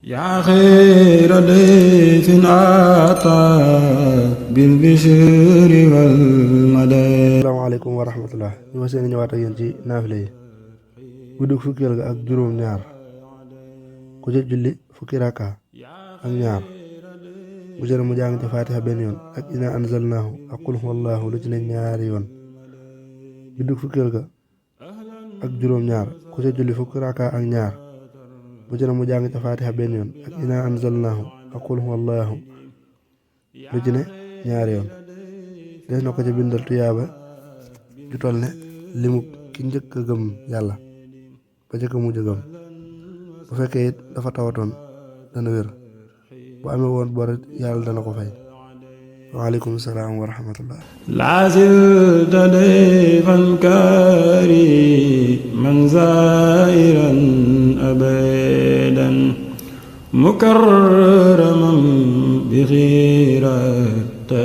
yaa xayra dayfin ataa bil bishri wal madad. asalaamaaleykum wa rahmatullah ñu ma seen ñëwaat ak yéen ci naafile yi guddug fukkeel ga ak juróom ñaar ku ca julli fukki raka ak ñaar bu jëre mu jàng ci faatiha benn yoon ak inaa anzalnaahu ak qul huwallaahu lu ci ne ñaari yoon guddug fukkeel ga ak juróom ñaar ku ca julli fukki raka ak ñaar bu jëre mu jàng ci faatiha benn yoon ak inaa anzalnaahu ak qul huwallaahu lu ci ne ñaari yoon des na ko ca bindal tuyaaba ju toll ne limu ki njëkk a gëm yàlla ba njëkk a mujj a gëm bu fekkee it dafa tawatoon dana wér bu amee woon bor yàlla dana ko fay. waaleykum salaam wa rahmatullah. laa zilta dayfan kariman zairan abadan mukarraman bi xiraati